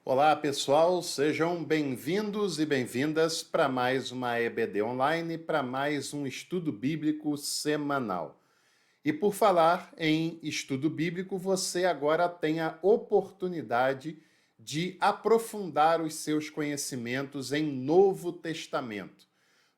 Olá, pessoal, sejam bem-vindos e bem-vindas para mais uma EBD Online, para mais um estudo bíblico semanal. E por falar em estudo bíblico, você agora tem a oportunidade de aprofundar os seus conhecimentos em Novo Testamento,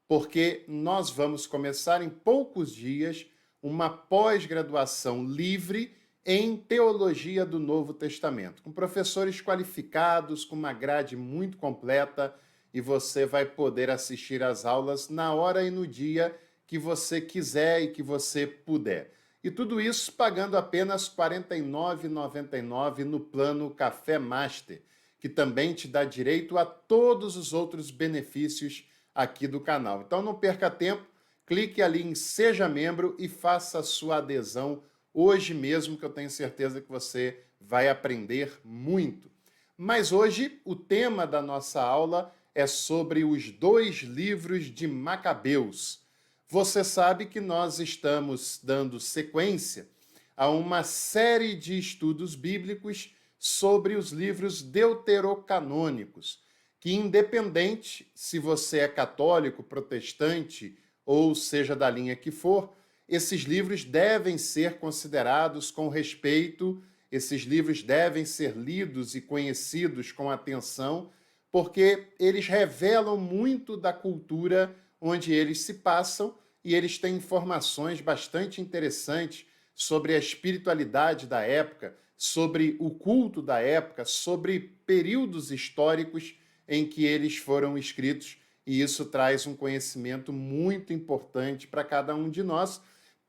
porque nós vamos começar em poucos dias uma pós-graduação livre em Teologia do Novo Testamento, com professores qualificados, com uma grade muito completa, e você vai poder assistir às aulas na hora e no dia que você quiser e que você puder. E tudo isso pagando apenas R$ 49,99 no plano Café Master, que também te dá direito a todos os outros benefícios aqui do canal. Então não perca tempo, clique ali em Seja Membro e faça a sua adesão hoje mesmo, que eu tenho certeza que você vai aprender muito. Mas hoje o tema da nossa aula é sobre os 2 livros de Macabeus. Você sabe que nós estamos dando sequência a uma série de estudos bíblicos sobre os livros deuterocanônicos, que independente se você é católico, protestante ou seja da linha que for, esses livros devem ser considerados com respeito, esses livros devem ser lidos e conhecidos com atenção, porque eles revelam muito da cultura onde eles se passam e eles têm informações bastante interessantes sobre a espiritualidade da época, sobre o culto da época, sobre períodos históricos em que eles foram escritos, e isso traz um conhecimento muito importante para cada um de nós,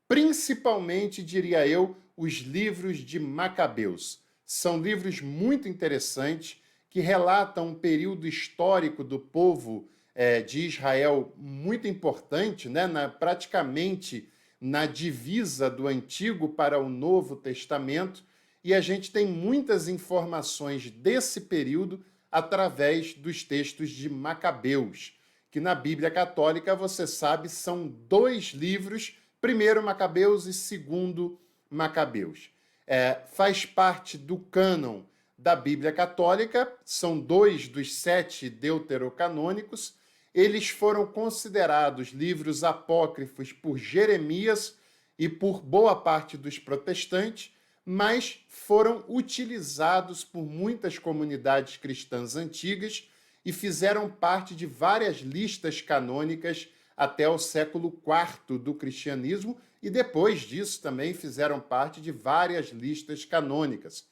principalmente, diria eu, os livros de Macabeus. São livros muito interessantes que relatam um período histórico do povo de Israel muito importante, né? Praticamente na divisa do Antigo para o Novo Testamento, e a gente tem muitas informações desse período através dos textos de Macabeus, que na Bíblia Católica, você sabe, são 2 livros, primeiro Macabeus e segundo Macabeus. Faz parte do cânon da Bíblia Católica, são 2 dos 7 deuterocanônicos. Eles foram considerados livros apócrifos por Jeremias e por boa parte dos protestantes, mas foram utilizados por muitas comunidades cristãs antigas e fizeram parte de várias listas canônicas até o século IV do cristianismo, e depois disso também fizeram parte de várias listas canônicas.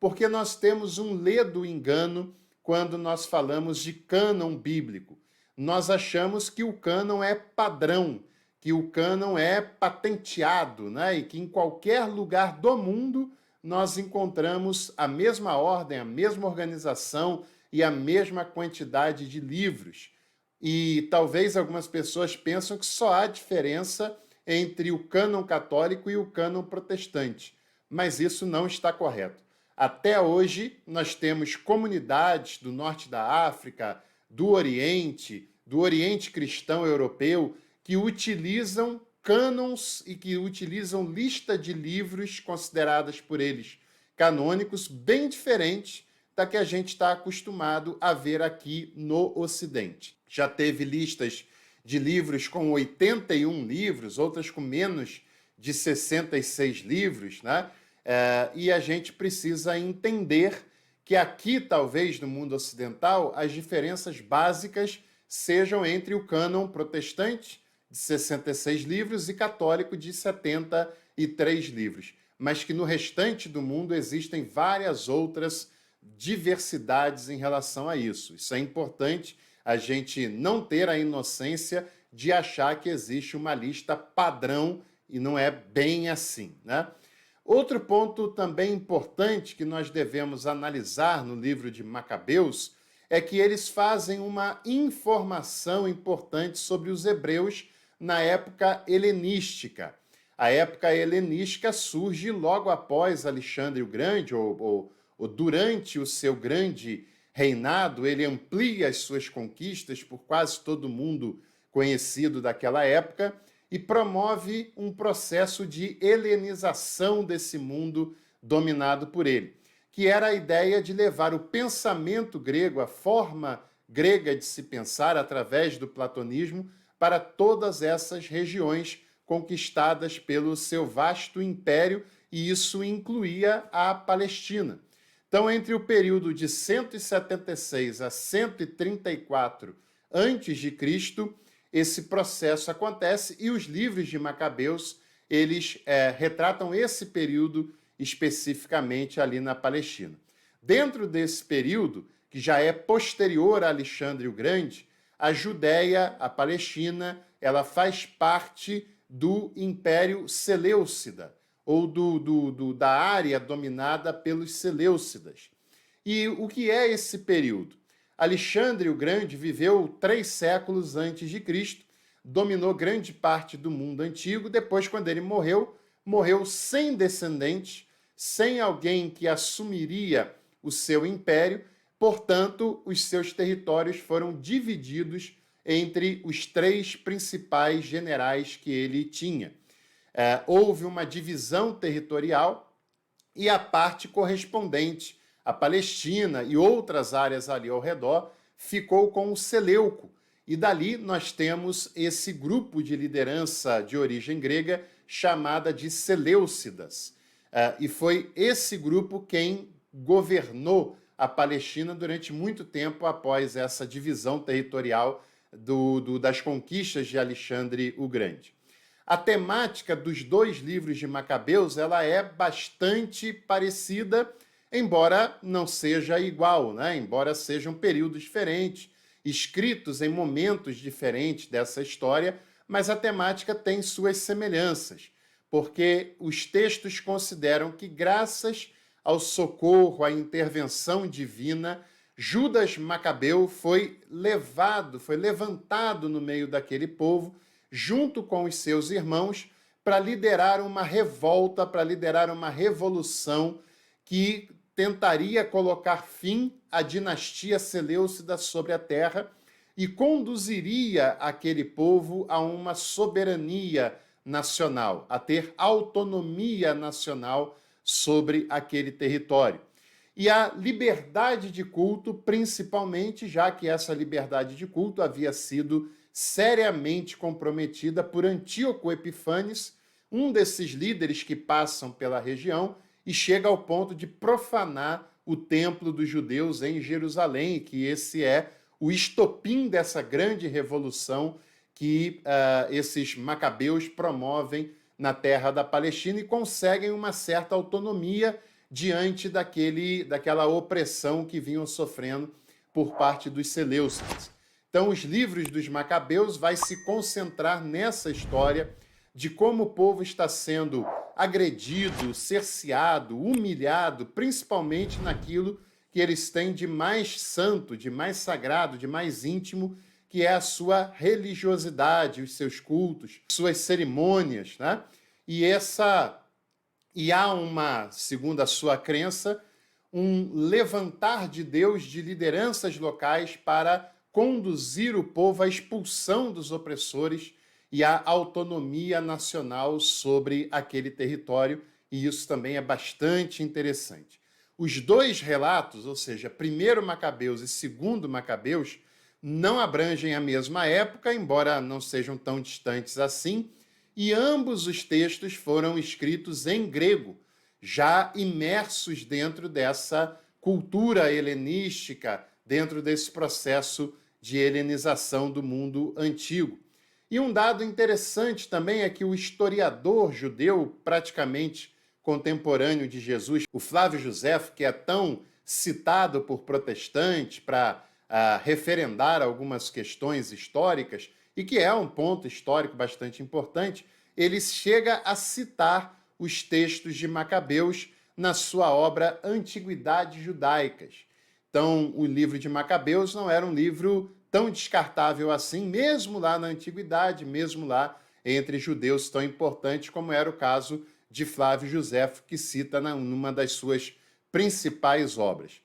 Porque nós temos um ledo engano quando nós falamos de cânon bíblico. Nós achamos que o cânon é padrão, que o cânon é patenteado, né? E que em qualquer lugar do mundo nós encontramos a mesma ordem, a mesma organização e a mesma quantidade de livros. E talvez algumas pessoas pensam que só há diferença entre o cânon católico e o cânon protestante, mas isso não está correto. Até hoje, nós temos comunidades do norte da África, do Oriente cristão europeu, que utilizam cânons e que utilizam lista de livros consideradas por eles canônicos, bem diferentes da que a gente está acostumado a ver aqui no Ocidente. Já teve listas de livros com 81 livros, outras com menos de 66 livros, né? E a gente precisa entender que aqui, talvez, no mundo ocidental, as diferenças básicas sejam entre o cânon protestante, de 66 livros, e católico, de 73 livros. Mas que no restante do mundo existem várias outras diversidades em relação a isso. Isso é importante, a gente não ter a inocência de achar que existe uma lista padrão, e não é bem assim, né? Outro ponto também importante que nós devemos analisar no livro de Macabeus é que eles fazem uma informação importante sobre os hebreus na época helenística. A época helenística surge logo após Alexandre o Grande, ou durante o seu grande reinado. Ele amplia as suas conquistas por quase todo mundo conhecido daquela época e promove um processo de helenização desse mundo dominado por ele, que era a ideia de levar o pensamento grego, a forma grega de se pensar através do platonismo, para todas essas regiões conquistadas pelo seu vasto império, e isso incluía a Palestina. Então, entre o período de 176 a 134 a.C., esse processo acontece e os livros de Macabeus, eles retratam esse período especificamente ali na Palestina. Dentro desse período, que já é posterior a Alexandre o Grande, a Judéia, a Palestina, ela faz parte do Império Seleucida, ou da área dominada pelos Seleucidas. E o que é esse período? Alexandre o Grande viveu 3 séculos antes de Cristo, dominou grande parte do mundo antigo. Depois, quando ele morreu, morreu sem descendentes, sem alguém que assumiria o seu império. Portanto, os seus territórios foram divididos entre os 3 principais generais que ele tinha. Houve uma divisão territorial e a parte correspondente, a Palestina e outras áreas ali ao redor, ficou com o Seleuco. E dali nós temos esse grupo de liderança de origem grega chamada de Seleucidas. E foi esse grupo quem governou a Palestina durante muito tempo após essa divisão territorial das conquistas de Alexandre o Grande. A temática dos 2 livros de Macabeus ela é bastante parecida, embora não seja igual, né? Embora sejam períodos diferentes, escritos em momentos diferentes dessa história, mas a temática tem suas semelhanças, porque os textos consideram que, graças ao socorro, à intervenção divina, Judas Macabeu foi levantado no meio daquele povo, junto com os seus irmãos, para liderar uma revolta, para liderar uma revolução que tentaria colocar fim à dinastia Seleucida sobre a terra e conduziria aquele povo a uma soberania nacional, a ter autonomia nacional sobre aquele território. E a liberdade de culto, principalmente, já que essa liberdade de culto havia sido seriamente comprometida por Antíoco Epífanes, um desses líderes que passam pela região e chega ao ponto de profanar o templo dos judeus em Jerusalém, que esse é o estopim dessa grande revolução que esses macabeus promovem na terra da Palestina e conseguem uma certa autonomia diante daquela opressão que vinham sofrendo por parte dos Seleucidas. Então, os livros dos Macabeus vai se concentrar nessa história de como o povo está sendo agredido, cerceado, humilhado, principalmente naquilo que eles têm de mais santo, de mais sagrado, de mais íntimo, que é a sua religiosidade, os seus cultos, suas cerimônias, né? E há uma, segundo a sua crença, um levantar de Deus de lideranças locais para conduzir o povo à expulsão dos opressores e à autonomia nacional sobre aquele território, e isso também é bastante interessante. Os 2 relatos, ou seja, primeiro Macabeus e segundo Macabeus, não abrangem a mesma época, embora não sejam tão distantes assim, e ambos os textos foram escritos em grego, já imersos dentro dessa cultura helenística, dentro desse processo de helenização do mundo antigo. E um dado interessante também é que o historiador judeu praticamente contemporâneo de Jesus, o Flávio Josefo, que é tão citado por protestantes para referendar algumas questões históricas, e que é um ponto histórico bastante importante, ele chega a citar os textos de Macabeus na sua obra Antiguidades Judaicas. Então, o livro de Macabeus não era um livro tão descartável assim, mesmo lá na Antiguidade, mesmo lá entre judeus tão importantes como era o caso de Flávio Josefo, que cita numa das suas principais obras.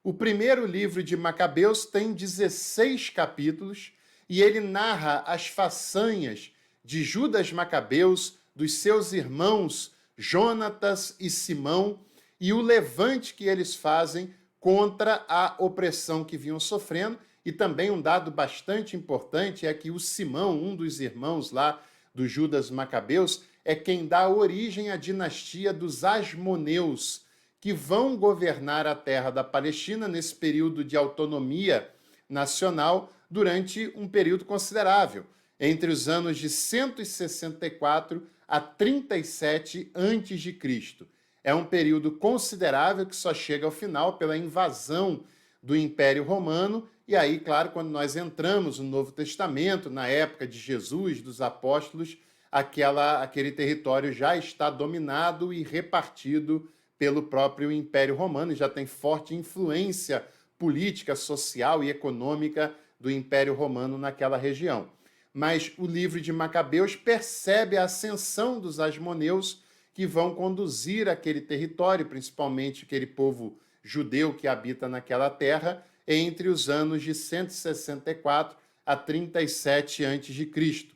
O primeiro livro de Macabeus tem 16 capítulos e ele narra as façanhas de Judas Macabeus, dos seus irmãos Jonatas e Simão, e o levante que eles fazem contra a opressão que vinham sofrendo. E também um dado bastante importante é que o Simão, um dos irmãos lá do Judas Macabeus, é quem dá origem à dinastia dos Asmoneus, que vão governar a terra da Palestina nesse período de autonomia nacional durante um período considerável, entre os anos de 164 a 37 a.C. É um período considerável que só chega ao final pela invasão do Império Romano. E aí, claro, quando nós entramos no Novo Testamento, na época de Jesus, dos apóstolos, aquele território já está dominado e repartido pelo próprio Império Romano, e já tem forte influência política, social e econômica do Império Romano naquela região. Mas o livro de Macabeus percebe a ascensão dos asmoneus que vão conduzir aquele território, principalmente aquele povo judeu que habita naquela terra, entre os anos de 164 a 37 a.C.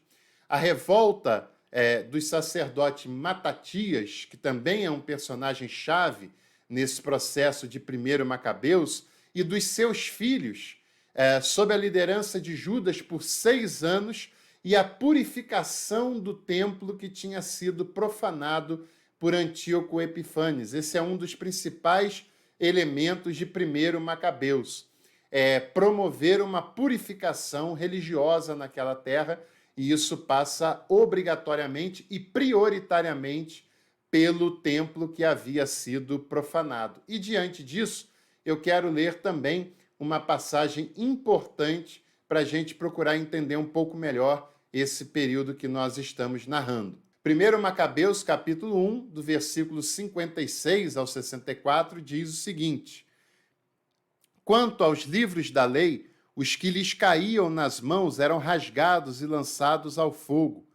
A revolta dos sacerdotes Matatias, que também é um personagem-chave nesse processo de primeiro Macabeus, e dos seus filhos, sob a liderança de Judas por 6 anos, e a purificação do templo que tinha sido profanado por Antíoco Epífanes. Esse é um dos principais elementos de primeiro Macabeus. Promover uma purificação religiosa naquela terra, e isso passa obrigatoriamente e prioritariamente pelo templo que havia sido profanado. E diante disso, eu quero ler também uma passagem importante para a gente procurar entender um pouco melhor esse período que nós estamos narrando. 1 Macabeus, capítulo 1, do versículo 56 ao 64, diz o seguinte: quanto aos livros da lei, os que lhes caíam nas mãos eram rasgados e lançados ao fogo.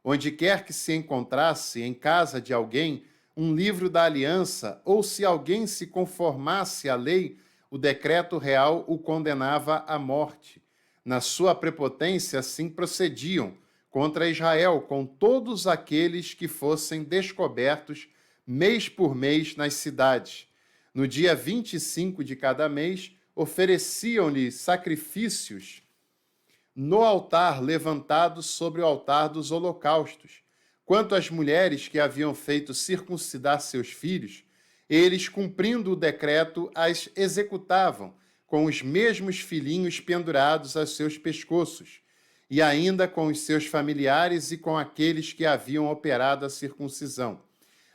Onde quer que se encontrasse, em casa de alguém, um livro da aliança, ou se alguém se conformasse à lei, o decreto real o condenava à morte. Na sua prepotência, assim procediam contra Israel, com todos aqueles que fossem descobertos mês por mês nas cidades. No dia 25 de cada mês, ofereciam-lhe sacrifícios no altar levantado sobre o altar dos holocaustos. Quanto às mulheres que haviam feito circuncidar seus filhos, eles, cumprindo o decreto, as executavam, com os mesmos filhinhos pendurados aos seus pescoços, e ainda com os seus familiares e com aqueles que haviam operado a circuncisão.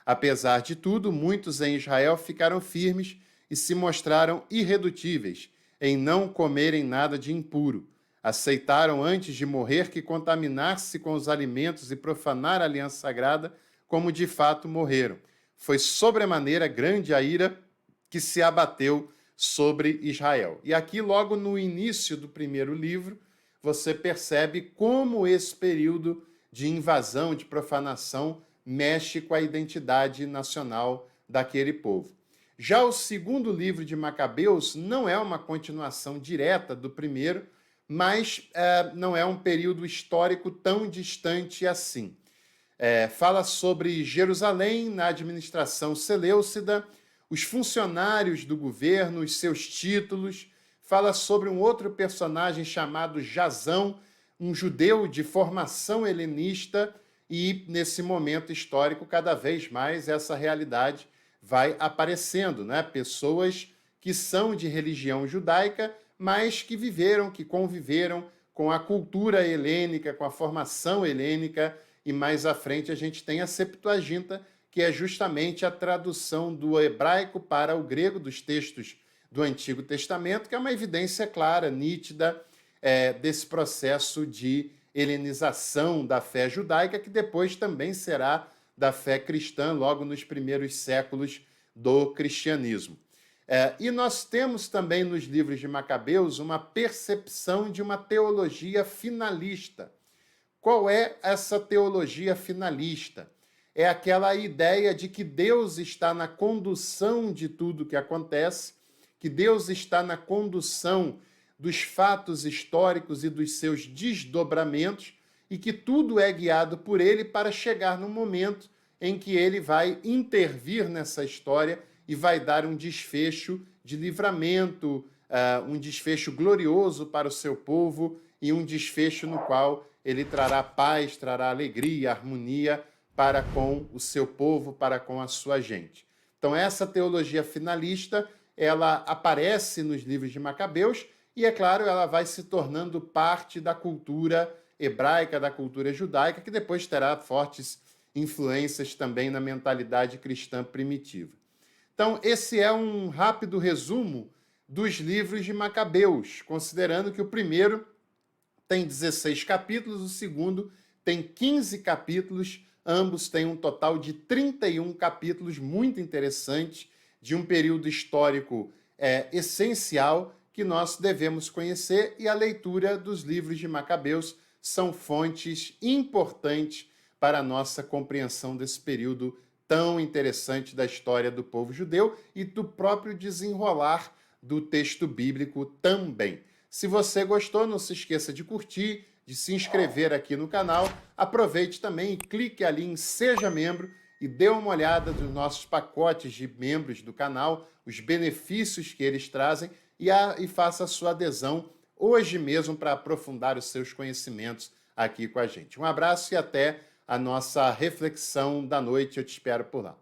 Apesar de tudo, muitos em Israel ficaram firmes e se mostraram irredutíveis em não comerem nada de impuro. Aceitaram antes de morrer que contaminar-se com os alimentos e profanar a aliança sagrada, como de fato morreram. Foi sobremaneira grande a ira que se abateu sobre Israel. E aqui, logo no início do primeiro livro, você percebe como esse período de invasão, de profanação, mexe com a identidade nacional daquele povo. Já o segundo livro de Macabeus não é uma continuação direta do primeiro, mas não é um período histórico tão distante assim. Fala sobre Jerusalém na administração seleucida, os funcionários do governo, os seus títulos. Fala sobre um outro personagem chamado Jasão, um judeu de formação helenista, e nesse momento histórico, cada vez mais essa realidade vai aparecendo, né? Pessoas que são de religião judaica, mas que viveram, que conviveram com a cultura helênica, com a formação helênica, e mais à frente a gente tem a Septuaginta, que é justamente a tradução do hebraico para o grego dos textos do Antigo Testamento, que é uma evidência clara, nítida, desse processo de helenização da fé judaica, que depois também será da fé cristã, logo nos primeiros séculos do cristianismo. E nós temos também nos livros de Macabeus uma percepção de uma teologia finalista. Qual é essa teologia finalista? É aquela ideia de que Deus está na condução de tudo que acontece, que Deus está na condução dos fatos históricos e dos seus desdobramentos, e que tudo é guiado por ele para chegar no momento em que ele vai intervir nessa história e vai dar um desfecho de livramento, um desfecho glorioso para o seu povo e um desfecho no qual ele trará paz, trará alegria, harmonia para com o seu povo, para com a sua gente. Então, essa teologia finalista, ela aparece nos livros de Macabeus e, é claro, ela vai se tornando parte da cultura hebraica, da cultura judaica, que depois terá fortes influências também na mentalidade cristã primitiva. Então, esse é um rápido resumo dos livros de Macabeus, considerando que o primeiro tem 16 capítulos, o segundo tem 15 capítulos, ambos têm um total de 31 capítulos, muito interessantes, de um período histórico essencial que nós devemos conhecer, e a leitura dos livros de Macabeus são fontes importantes para a nossa compreensão desse período tão interessante da história do povo judeu e do próprio desenrolar do texto bíblico também. Se você gostou, não se esqueça de curtir, de se inscrever aqui no canal. Aproveite também e clique ali em Seja Membro e dê uma olhada nos nossos pacotes de membros do canal, os benefícios que eles trazem e faça a sua adesão hoje mesmo para aprofundar os seus conhecimentos aqui com a gente. Um abraço e até a nossa reflexão da noite. Eu te espero por lá.